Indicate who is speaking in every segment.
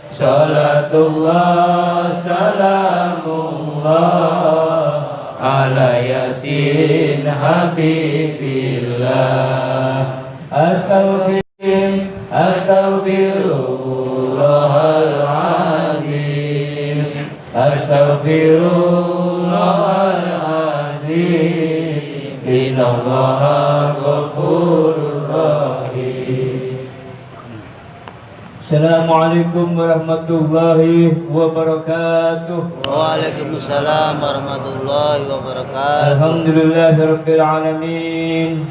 Speaker 1: Salatullah salamullah ala yasin habibillah. Astaghfirullahaladzim, astaghfirullahaladzim, innallaha ghafurur rahim. Assalamualaikum warahmatullahi wabarakatuh.
Speaker 2: Waalaikumsalam warahmatullahi wabarakatuh.
Speaker 1: Alhamdulillahirabbil alamin.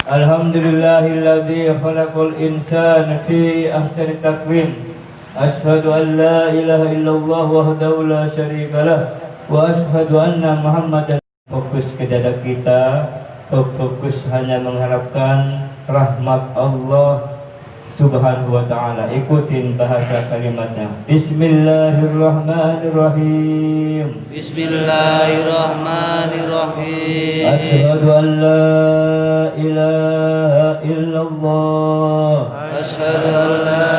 Speaker 1: Alhamdulillahilladzi khalaqal insana fi ahsani taqwim. Asyhadu an la ilaha illallah wahdahu la syarika lah wa asyhadu anna Muhammadan. Fokus ke dada kita, fokus hanya mengharapkan rahmat Allah Subhanahu wa ta'ala. Ikutin bahasa kalimatnya. Bismillahirrahmanirrahim.
Speaker 2: Bismillahirrahmanirrahim.
Speaker 1: Asyhadu an la ilaha illallah.
Speaker 2: Asyhadu an la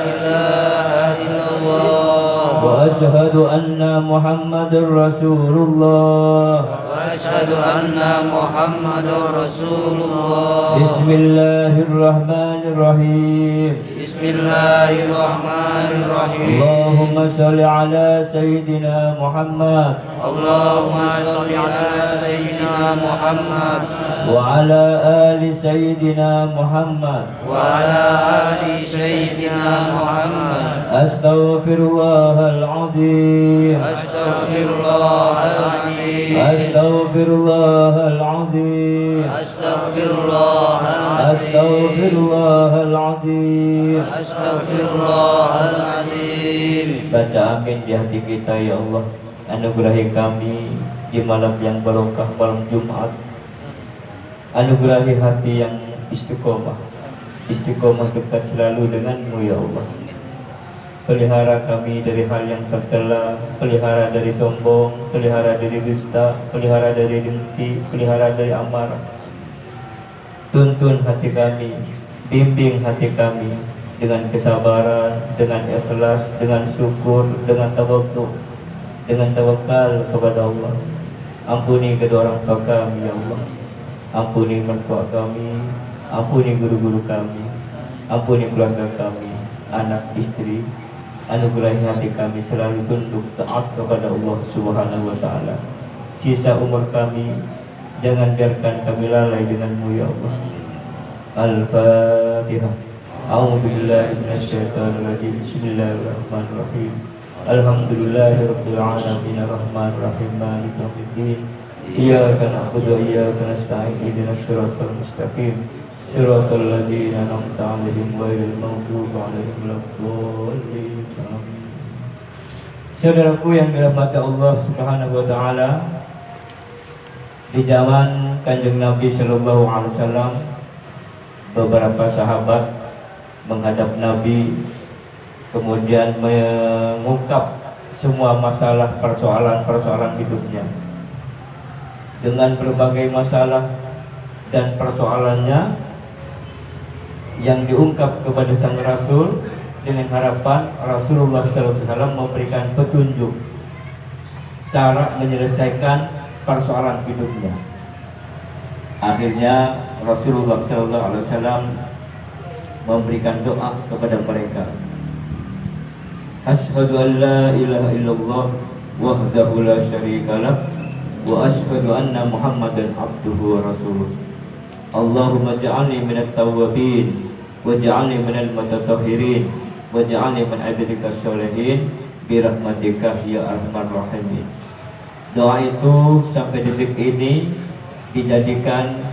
Speaker 2: ilaha illallah.
Speaker 1: Wa asyhadu anna Muhammadar Rasulullah.
Speaker 2: Wa asyhadu anna Muhammadar Rasulullah.
Speaker 1: Bismillahirrahmanirrahim.
Speaker 2: Bismillahirrahmanirrahim.
Speaker 1: Allahumma shalli ala Sayyidina Muhammad.
Speaker 2: Allahumma shalli ala Sayyidina Muhammad
Speaker 1: Wa ala ali Sayyidina Muhammad.
Speaker 2: wa ala ali Sayyidina Muhammad.
Speaker 1: Astaghfirullahaladzim.
Speaker 2: Astaghfirullahaladzim.
Speaker 1: Astaghfirullahaladzim.
Speaker 2: Astaghfirullahaladzim.
Speaker 1: Astaghfirullahaladzim.
Speaker 2: Astaghfirullahaladzim.
Speaker 1: Baca amin di hati kita ya Allah. Anugerahi kami di malam yang barokah, malam Jumat. Anugerahi hati yang istiqomah. Istiqomah dekat selalu denganmu ya Allah. Pelihara kami dari hal yang tercela, pelihara dari sombong, pelihara dari dusta, pelihara dari dengki, pelihara dari amarah. Tuntun hati kami, bimbing hati kami dengan kesabaran, dengan ikhlas, dengan syukur, dengan tawakal, kepada Allah. Ampuni kedua orang tua kami ya Allah. Ampuni mertua kami, ampuni guru-guru kami, ampuni keluarga kami, anak istri. Anugerahi hati kami selalu tunduk taat kepada Allah Subhanahu wa ta'ala. Sisa umur kami jangan biarkan kami lalai denganmu ya Allah. Al-Fatihah. A'udzu billahi minasyaitonir rajim. Bismillahirrahmanirrahim. Alhamdulillahirabbil alamin arrahmanir rahim maliki yaumiddin. Iyyaka na'budu wa iyyaka nasta'in ihdinas siratal mustaqim. Siratal ladzina an'amta 'alaihim ghairil maghdubi 'alaihim waladdallin. Saudaraku yang dirahmati Allah Subhanahu wa ta'ala, di zaman Kanjeng Nabi sallallahu alaihi wasallam, beberapa sahabat menghadap Nabi kemudian mengungkap semua masalah persoalan-persoalan hidupnya. Dengan berbagai masalah dan persoalannya yang diungkap kepada sang Rasul, dengan harapan Rasulullah SAW memberikan petunjuk cara menyelesaikan persoalan hidupnya. Akhirnya Rasulullah SAW memberikan doa kepada mereka. Asyhadu an la ilaha illallah wahdahu la syarika lah wa asyhadu anna Muhammadan abduhu wa rasuluh. Allahumma ja'alni minat tawwabin waj'alni minal mutatahhirin waj'alni min ibadika sholihin birahmatika ya arhamar rahimin. Doa itu sampai detik ini dijadikan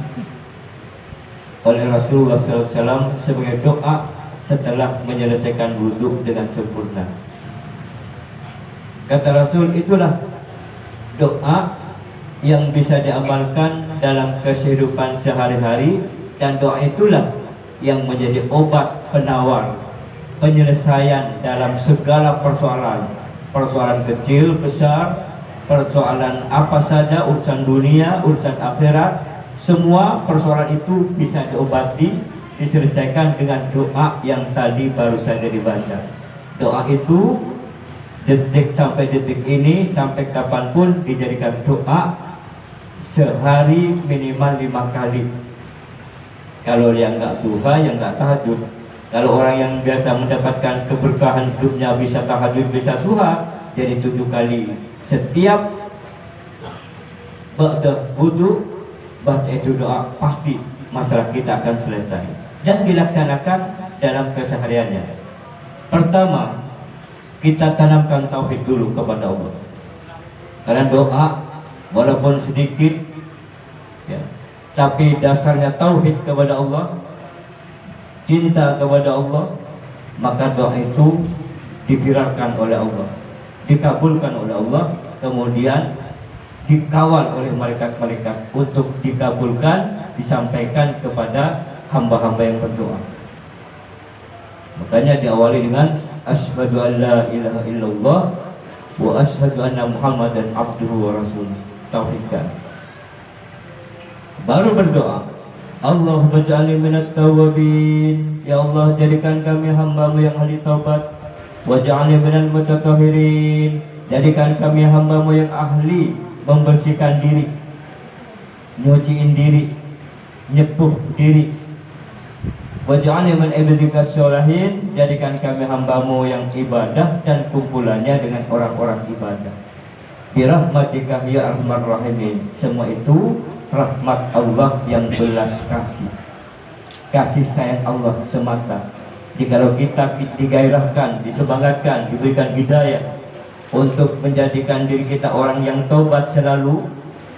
Speaker 1: oleh Rasulullah SAW sebagai doa setelah menyelesaikan wudhu dengan sempurna. Kata Rasul, itulah doa yang bisa diamalkan dalam kehidupan sehari-hari, dan doa itulah yang menjadi obat penawar penyelesaian dalam segala persoalan, persoalan kecil, besar, persoalan apa saja, urusan dunia, urusan akhirat. Semua persoalan itu bisa diobati diselesaikan dengan doa yang tadi baru saja dibaca. Doa itu detik sampai detik ini, sampai kapanpun dijadikan doa sehari minimal 5 kali. Kalau yang nggak duha, yang nggak tahajud. Kalau orang yang biasa mendapatkan keberkahan hidupnya bisa tahajud, bisa duha, jadi 7 kali. Setiap ba'da wudu baca itu doa, pasti masalah kita akan selesai dan dilaksanakan dalam kesehariannya. Pertama, kita tanamkan tauhid dulu kepada Allah. Karena doa walaupun sedikit ya, tapi dasarnya tauhid kepada Allah, cinta kepada Allah, maka doa itu difirarkan oleh Allah, dikabulkan oleh Allah, kemudian dikawal oleh malaikat-malaikat untuk dikabulkan, disampaikan kepada hamba-hamba yang berdoa. Makanya diawali dengan asyhadu an la ilaha illallah wa asyhadu anna muhammadan abduhu wa rasuluh. Tauhidkan. Baru berdoa, Allahumma ja'alni minat tawabin. Ya Allah, jadikan kami hamba-Mu yang ahli taubat. Wa ja'alni minal mutatahhirin. Jadikan kami hamba-Mu yang ahli membersihkan diri, nyuciin diri, nyepuh diri. Waj'alni min ibadika sholihin. Jadikan kami hamba-Mu yang ibadah dan kumpulannya dengan orang-orang ibadah. Birahmatika ya arhamar rahimin. Semua itu rahmat Allah yang belas kasih, kasih sayang Allah semata. Jikalau kita digairahkan, disemangatkan, diberikan hidayah untuk menjadikan diri kita orang yang taubat selalu,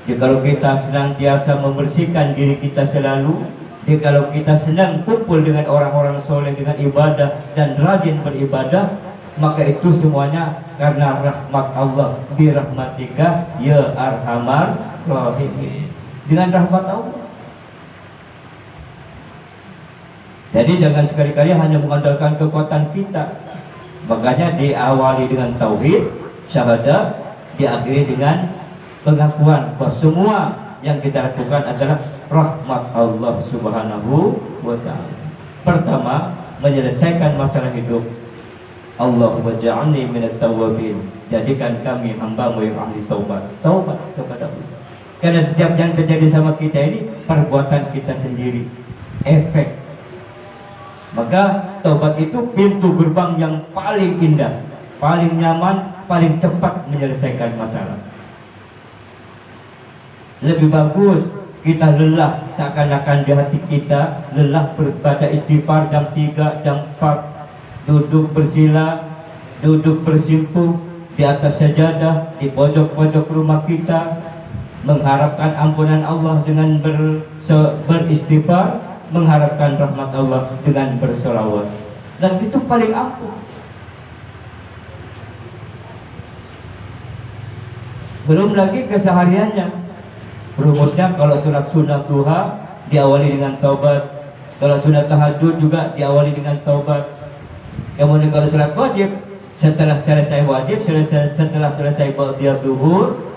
Speaker 1: jikalau kita senantiasa membersihkan diri kita selalu, jikalau kita senang kumpul dengan orang-orang soleh dengan ibadah dan rajin beribadah, maka itu semuanya karena rahmat Allah. Birahmatika ya arhamar rahimin. Dengan rahmat Allah. Jadi jangan sekali-kali hanya mengandalkan kekuatan kita. Makanya diawali dengan tauhid, syahadat, diakhiri dengan pengakuan bahwa semua yang kita lakukan adalah rahmat Allah Subhanahu wa ta'ala. Pertama, menyelesaikan masalah hidup. Allahumma ja'alni minat tawabin. Jadikan kami hamba-Mu yang ahli taubat. Taubat kepada Allah. Karena setiap yang terjadi sama kita ini perbuatan kita sendiri, efek. Maka taubat itu pintu gerbang yang paling indah, paling nyaman, paling cepat menyelesaikan masalah. Lebih bagus kita lelah, seakan-akan di hati kita lelah berbaca istighfar jam 3, jam 4, duduk bersila, duduk bersimpuh di atas sajadah, di pojok-pojok rumah kita, mengharapkan ampunan Allah dengan beristighfar, mengharapkan rahmat Allah dengan bersolawat, dan itu paling ampuh. Belum lagi kesehariannya. Rumusnya kalau sholat sunnah duha diawali dengan taubat, kalau sunat tahajud juga diawali dengan taubat. Kemudian kalau sholat wajib, setelah selesai wajib, setelah selesai ba'diyah duhur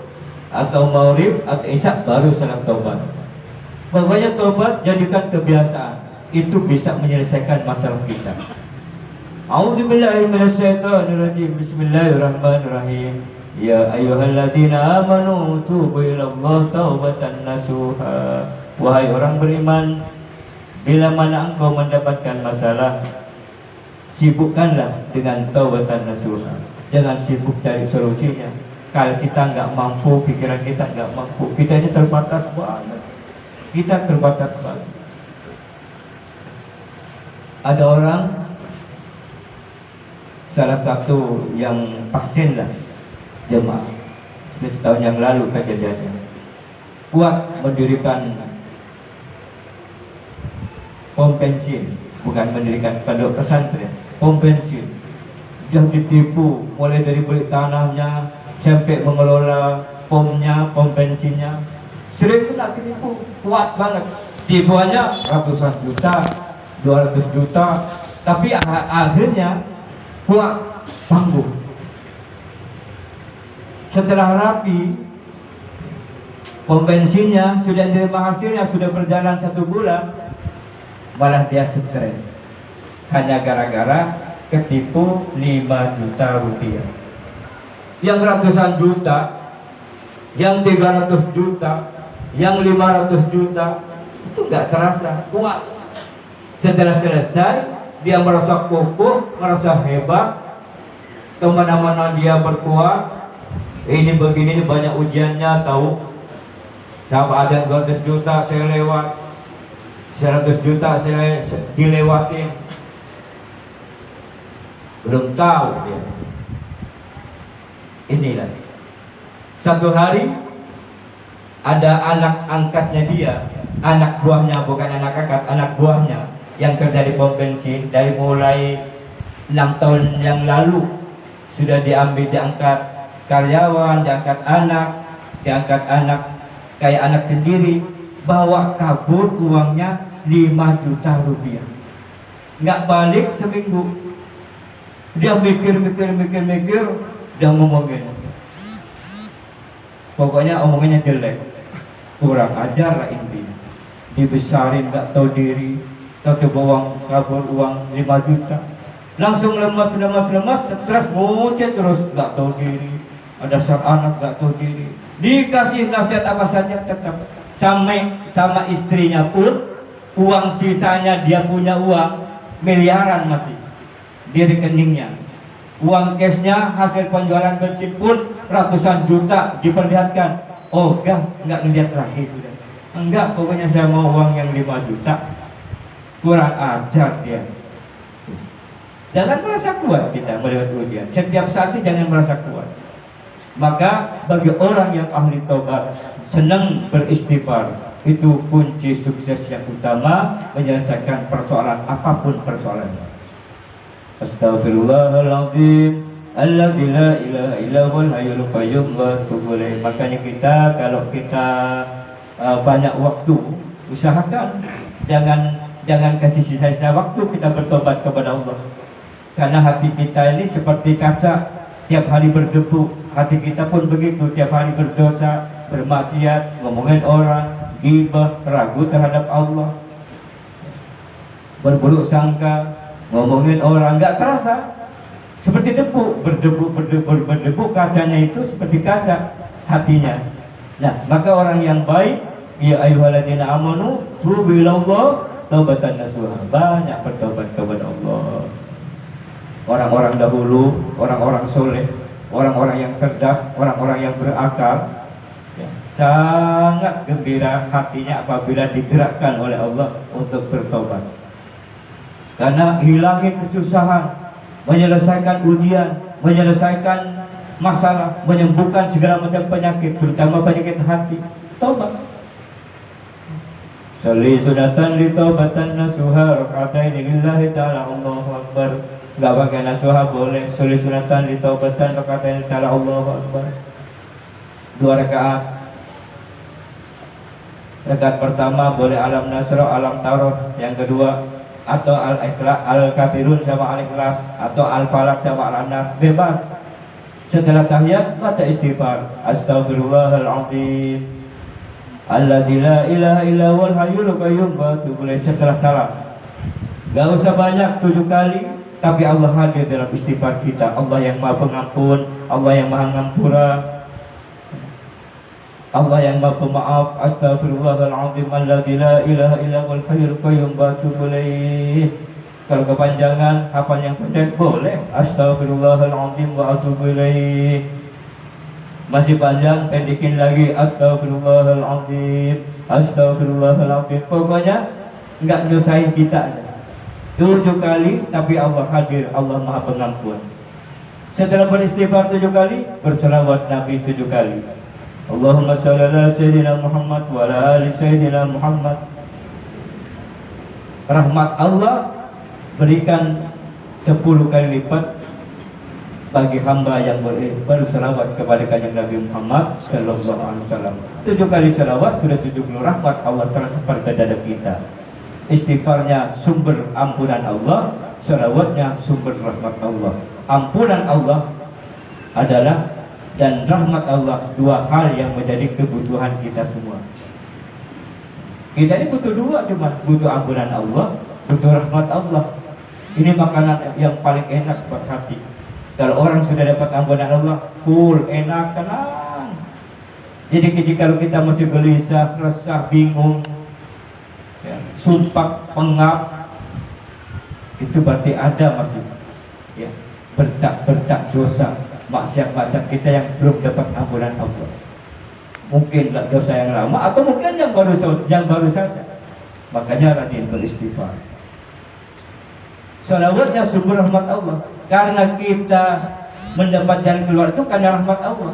Speaker 1: atau maghrib atau isya, baru sholat taubat. Pokoknya taubat jadikan kebiasaan, itu bisa menyelesaikan masalah kita. A'udzubillahi minasyaitonirrajim. Bismillahirrahmanirrahim. Ya ayyuhalladzina amanu tubu ilallah taubatan nasuha. Wahai orang beriman, bila mana engkau mendapatkan masalah, sibukkanlah dengan taubatan nasuha. Jangan sibuk cari solusinya. Kalau kita nggak mampu, pikiran kita nggak mampu, kita ini terbatas banget. Kita terbatas banget. Ada orang, salah satu yang pasien lah, jemaah, setahun yang lalu kejadiannya, kuat mendirikan pom bensin, bukan mendirikan pondok pesantren, pom bensin. Dia ditipu mulai dari beli tanahnya sampai mengelola pomnya, pom bensinnya. Sering kena ditipu, kuat banget. Tipuannya ratusan juta, 200 juta, tapi akhirnya kuat, tangguh. Setelah rapi, pom bensinnya sudah diterima hasilnya, sudah berjalan 1 bulan,
Speaker 3: malah dia stres hanya gara-gara ketipu 5 juta rupiah. Yang ratusan juta, yang 300 juta, yang 500 juta itu nggak terasa kuat. Setelah selesai dia merasa kokoh, merasa hebat, kemana-mana dia berkuat. Ini begini, ini banyak ujiannya tahu. Sampai ada 200 juta saya lewat, 100 juta saya dilewatin, belum tahu dia. Inilah satu hari ada anak angkatnya dia, anak buahnya, bukan anak angkat, anak buahnya yang kerja di pom bensin dari mulai 6 tahun yang lalu sudah diambil, diangkat karyawan, diangkat anak kayak anak sendiri, bawa kabur uangnya 5 juta rupiah. Nggak balik seminggu. Dia mikir, dia ngomongin. Pokoknya omongannya jelek, kurang ajar lah intinya. Dibesarin nggak tahu diri, tahu bawa kabur uang 5 juta. Langsung lemas, stres, ngocet terus, nggak tahu diri. Ada sang anak nggak tahu diri. Dikasih nasihat apa saja tetap sama istrinya pun uang sisanya, dia punya uang miliaran masih di rekeningnya. Uang cashnya hasil penjualan bensin pun ratusan juta diperlihatkan. Oh enggak ngeliat lagi sudah. Enggak, pokoknya saya mau uang yang 5 juta. Kurang ajar dia. Jangan merasa kuat kita melewati ujian. Setiap saat jangan merasa kuat. Maka bagi orang yang ahli taubat, senang beristighfar, itu kunci sukses yang utama menyelesaikan persoalan apapun persoalannya. Astaghfirullahaladzim alladzi la ilaha illa huwal hayyul qayyum wa atubu ilaih. Makanya kita kalau kita banyak waktu, usahakan jangan kasih sisa-sisa waktu kita bertobat kepada Allah. Karena hati kita ini seperti kaca, tiap hari berdebu. Hati kita pun begitu, tiap hari berdosa, bermaksiat, ngomongin orang, ghibah, ragu terhadap Allah, berburuk sangka, ngomongin orang, nggak terasa. Seperti debu, berdebu, kacanya itu seperti kaca hatinya. Nah, maka orang yang baik, ya ayyuhalladzina amanu tubu ilallah taubatan nasuha, banyak bertobat kepada Allah. Orang-orang dahulu, orang-orang soleh, orang-orang yang cerdas, orang-orang yang berakal, ya, sangat gembira hatinya apabila digerakkan oleh Allah untuk bertobat. Karena hilangin kesusahan, menyelesaikan ujian, menyelesaikan masalah, menyembuhkan segala macam penyakit, terutama penyakit hati. Tobat. Sholli sunatan li taubatan nasuha raka'ataini lillahi ta'ala, Allahu akbar. Enggak pakai nasuha boleh. Sholli sunatan li taubatan raka'ataini ta'ala, Allahu akbar. 2 rakaat. Rakaat pertama boleh alam nasra, alam tarot. Yang kedua atau al-ikhlas, al-kafirun sama al-ikhlas, atau al-falaq sama al-nas, bebas. Setelah tahiyat baca istighfar, astaghfirullahaladzim alladzi la ilaha illa huwal hayyul qayyum wa atubu ilaih. Setelah salam gak usah banyak, 7 kali, tapi Allah hadir dalam istighfar kita. Allah yang maha pengampun, Allah yang maha ngampura, Allah yang maha pemaaf. Astaghfirullahaladzim alladzi la ilaha illa huwal hayyul qayyum wa atubu ilaih. Kalau kepanjangan, hafal yang pendek boleh, astaghfirullahaladzim wa atubu ilaih. Masih panjang, pendekin lagi, astaghfirullahaladzim, astaghfirullahaladzim. Pokoknya enggak nyusahin kita. 7 kali, tapi Allah hadir, Allah maha pengampun. Setelah beristighfar 7 kali, berselawat Nabi 7 kali. Allahumma shalli ala sayyidina Muhammad wa ala ali sayyidina Muhammad. Rahmat Allah berikan 10 kali lipat bagi hamba yang berselawat kepada kanjeng Nabi Muhammad sallallahu alaihi wasallam. 7 kali selawat sudah 70 rahmat Allah transfer ke dada kita. Istighfarnya sumber ampunan Allah, selawatnya sumber rahmat Allah. Ampunan Allah adalah dan rahmat Allah 2 hal yang menjadi kebutuhan kita semua. Kita ini butuh dua, cuma butuh ampunan Allah, butuh rahmat Allah. Ini makanan yang paling enak buat hati. Kalau orang sudah dapat ampunan Allah, cool, enak, tenang. Jadi kalau kita masih gelisah, resah, bingung, ya, sumpah, pengap, itu berarti ada masih ya, bercak dosa, maksiat kita yang belum dapat ampunan Allah. Mungkin dosa yang lama atau mungkin yang baru saja. Makanya rajin beristighfar. Salawatnya sumber rahmat Allah. Karena kita mendapat jalan keluar itu karena rahmat Allah.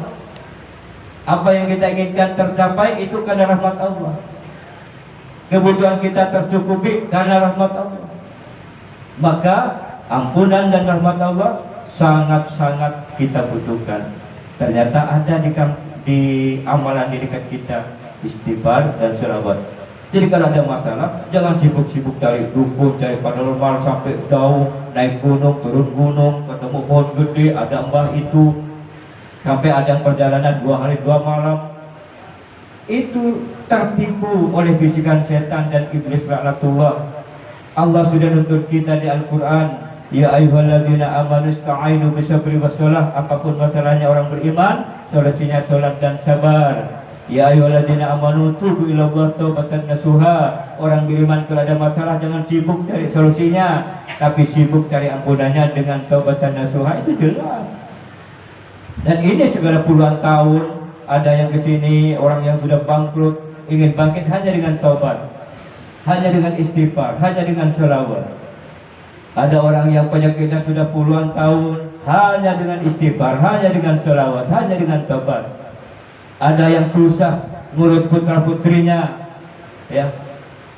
Speaker 3: Apa yang kita inginkan tercapai itu karena rahmat Allah. Kebutuhan kita tercukupi karena rahmat Allah. Maka ampunan dan rahmat Allah sangat-sangat kita butuhkan. Ternyata ada di amalan di dekat kita, istighfar dan selawat. Jadi kalau ada masalah, jangan sibuk-sibuk cari dukun, cari paranormal sampai jauh, naik gunung, turun gunung, ketemu pohon gede, ada mbah itu, sampai ada perjalanan 2 hari 2 malam. Itu tertipu oleh bisikan setan dan iblis laknatullah. Allah sudah nuntut kita di Al-Quran, ya ayyuhalladzina amanu ista'inu bisabri wassalah. Apapun masalahnya orang beriman, solusinya salat dan sabar. Ya ayyuhalladzina amanu tubu ilallah taubatan nasuha. Orang beriman kalau ada masalah jangan sibuk cari solusinya, tapi sibuk cari ampunannya dengan taubatan nasuha. Itu jelas. Dan ini segala puluhan tahun ada yang kesini, orang yang sudah bangkrut ingin bangkit hanya dengan taubat, hanya dengan istighfar, hanya dengan selawat. Ada orang yang penyakitnya sudah puluhan tahun hanya dengan istighfar, hanya dengan selawat, hanya dengan taubat. Ada yang susah ngurus putra putrinya, ya,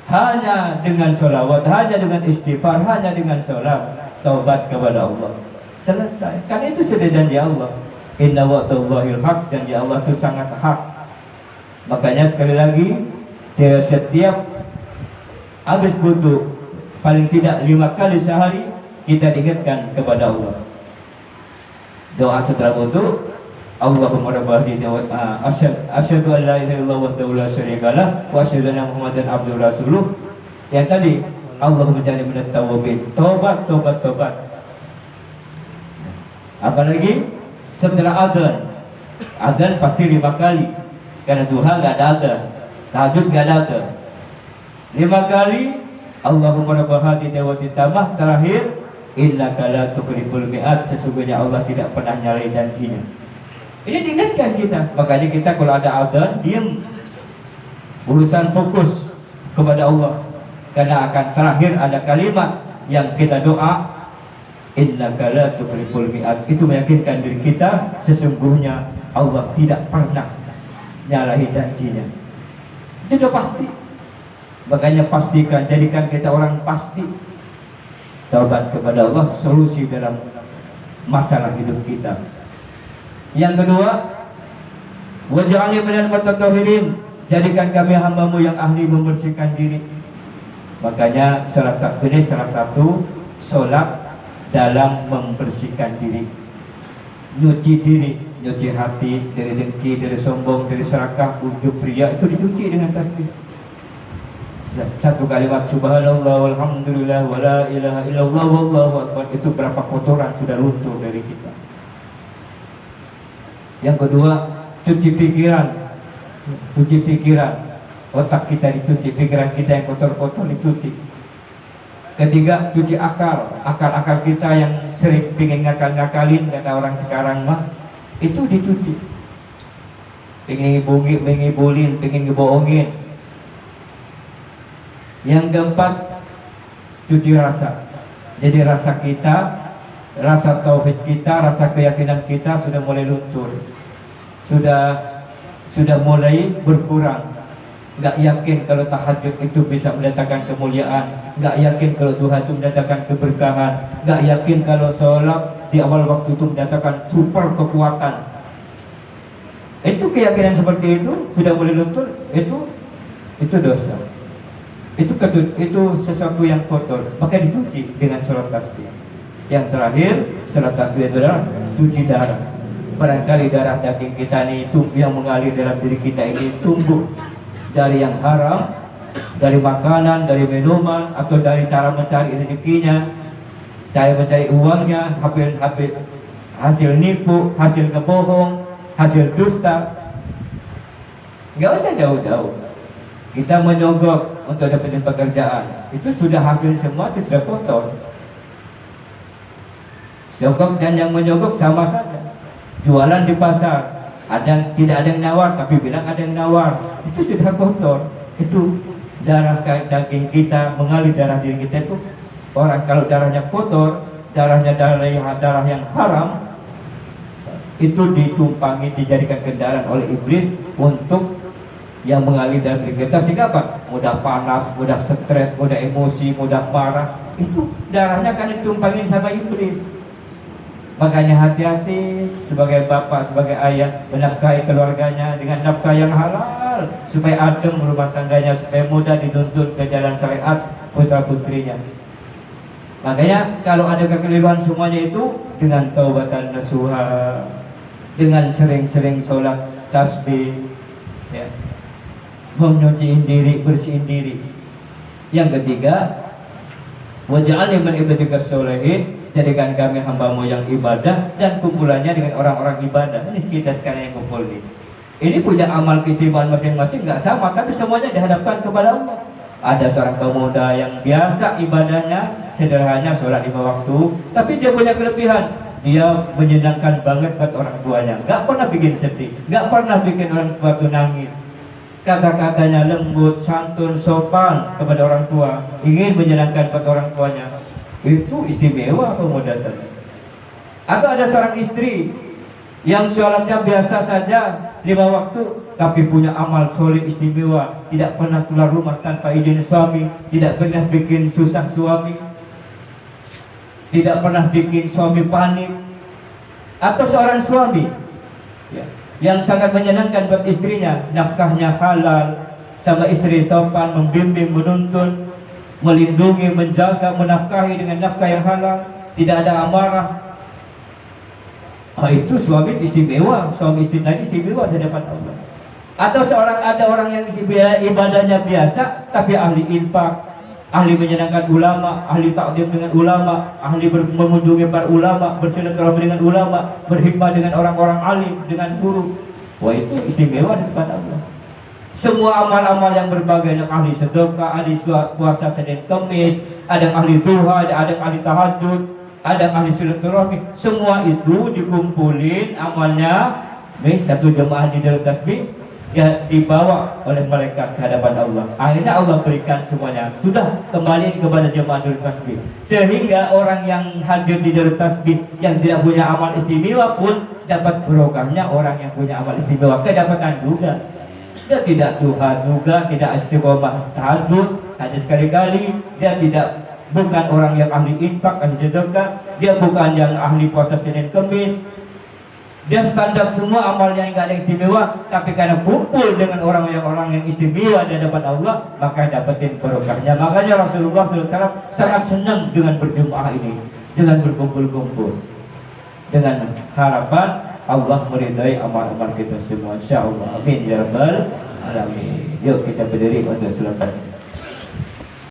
Speaker 3: hanya dengan selawat, hanya dengan istighfar, hanya dengan sholat, taubat kepada Allah. Selesai. Kan itu sudah janji Allah. Inna wa'dallahi haq, janji Allah itu sangat hak. Makanya sekali lagi, setiap habis wudu paling tidak 5 kali sehari kita diingatkan kepada Allah. Doa setelah wudu, Allahumma rabbal dinawat asyhadu an la ilaha illallah wahdahu la syarikalah wa asyhadu anna Muhammadan abduhu rasuluh. Yang tadi Allahumma ja'alni minat tawwabin. Tobat. Apalagi setelah adzan pasti 5 kali. Karena duha enggak ada adzan, tahajud enggak ada adzan. 5 kali Allahumma rabbal dinawat tamah. Terakhir, innaka la tukhliful mi'ad, sesungguhnya Allah tidak pernah nyalahi janjinya. Ini diingatkan kita. Makanya kita kalau ada adzan diam, urusan fokus kepada Allah. Karena akan terakhir ada kalimat yang kita doa, innaka la tukhliful mi'ad. Itu meyakinkan diri kita sesungguhnya Allah tidak pernah nyalahi janjinya. Itu sudah pasti. Makanya pastikan, jadikan kita orang pasti. Taubat kepada Allah solusi dalam masalah hidup kita. Yang kedua, waj'alni minal mutatahhirin, jadikan kami hamba-Mu yang ahli membersihkan diri. Makanya salat tasbih ini salah satu salat dalam membersihkan diri. Nyuci diri, nyuci hati dari dengki, dari sombong, dari serakah, ujub, riya, itu dicuci dengan tasbih. Satu kalimat subhanallah walhamdulillah wala ilaha illallah wallahu akbar, itu berapa kotoran sudah luntur dari kita. Yang kedua, cuci pikiran, otak kita dicuci, pikiran kita yang kotor-kotor dicuci. Ketiga, cuci akal kita yang sering pingin ngakal-ngakalin, kata orang sekarang mah, itu dicuci. Pingin ngibulin, pingin ngebohongin. Yang keempat, cuci rasa. Jadi rasa kita, rasa tauhid kita, rasa keyakinan kita sudah mulai luntur, sudah mulai berkurang. Nggak yakin kalau tahajud itu bisa mendatangkan kemuliaan, nggak yakin kalau duha itu mendatangkan keberkahan, nggak yakin kalau sholat di awal waktu itu mendatangkan super kekuatan. Itu keyakinan seperti itu sudah mulai luntur, itu dosa. Itu sesuatu yang kotor, maka dicuci dengan sholat tasbih. Yang terakhir, sholat tasbih itu adalah cuci darah. Barangkali darah daging kita ini yang mengalir dalam diri kita ini tumbuh dari yang haram, dari makanan, dari minuman, atau dari cara mencari rezekinya, cara mencari uangnya, hasil nipu, hasil kebohong, hasil dusta. Nggak usah jauh-jauh. Kita menyogok untuk dapetin pekerjaan, itu sudah hasil semua, itu sudah kotor. Sogok dan yang menyogok sama saja. Jualan di pasar, tidak ada yang nawar, tapi bilang ada yang nawar, itu sudah kotor. Itu darah daging kita mengalir darah diri kita itu. Orang kalau darahnya kotor, darah yang haram, itu ditumpangi, dijadikan kendaraan oleh iblis untuk yang mengalir dari kita. Sehingga apa? Mudah panas, mudah stres, mudah emosi, mudah marah. Itu darahnya kan ditumpangi sama iblis. Makanya hati-hati sebagai bapak, sebagai ayah, menafkahi keluarganya dengan nafkah yang halal supaya adem rumah tangganya, supaya mudah dituntun ke jalan syariat putra putrinya. Makanya kalau ada kekeliruan semuanya itu dengan taubatan nasuha, dengan sering-sering sholat tasbih, ya, menyuciin diri, bersihin diri. Yang ketiga, waj'alni min ibadika sholihin, jadikan kami hambamu yang ibadah dan kumpulannya dengan orang-orang ibadah. Ini kita sekarang yang kumpul ini. Ini punya amal keistimewaan masing-masing, nggak sama, tapi semuanya dihadapkan kepada Allah. Ada seorang pemuda yang biasa ibadahnya sederhana, sholat 5 waktu, tapi dia punya kelebihan. Dia menyenangkan banget buat orang tuanya, nggak pernah bikin sedih, nggak pernah bikin orang tua itu nangis. Kata-katanya lembut, santun, sopan kepada orang tua, ingin menyenangkan buat orang tuanya. Itu istimewa pemuda tadi. Atau ada seorang istri yang sholatnya biasa saja 5 waktu, tapi punya amal soleh istimewa, tidak pernah keluar rumah tanpa izin suami, tidak pernah bikin susah suami, tidak pernah bikin suami panik. Atau seorang suami, ya, yang sangat menyenangkan buat istrinya, nafkahnya halal, sama istri sopan, membimbing, menuntun, melindungi, menjaga, menafkahi dengan nafkah yang halal, tidak ada amarah. Itu suami istimewa, suami istri tadi istimewa di hadapan Allah. Atau ada orang yang ibadahnya biasa, tapi ahli infak, ahli menyenangkan ulama, ahli takdim dengan ulama, ahli mengunjungi para ulama, bersilaturahmi dengan ulama, berhikmah dengan orang-orang alim, dengan guru. Wah, itu istimewa di depan Allah. Semua amal-amal yang berbagai, yang ahli sedekah, ahli puasa Senin Kamis, ada yang ahli duha, ada yang ahli tahajud, ada yang ahli silaturahmi, semua itu dikumpulin amalnya, satu jemaah di dalam tasbih, ya, dibawa oleh malaikat ke hadapan Allah. Akhirnya Allah berikan semuanya, sudah kembali kepada jemaah Darut Tasbih. Sehingga orang yang hadir di Darut Tasbih yang tidak punya amal istimewa pun dapat barokahnya orang yang punya amal istimewa, kedapatan juga. Dia tidak duha juga, tidak istiqomah tahajud, hanya sekali-kali. Dia bukan orang yang ahli infak, ahli sedekah. Dia bukan yang ahli puasa Senin Kamis. Dia standar semua amalnya yang tidak ada istimewa, tapi karena kumpul dengan orang yang istimewa di hadapan Allah, maka dapetin barokahnya. Makanya Rasulullah SAW sangat senang dengan berjemaah ini, dengan berkumpul-kumpul, dengan harapan Allah meridai amal-amal kita semua, insyaallah. Amin ya rabbal alamin. Yuk kita berdiri untuk selesai.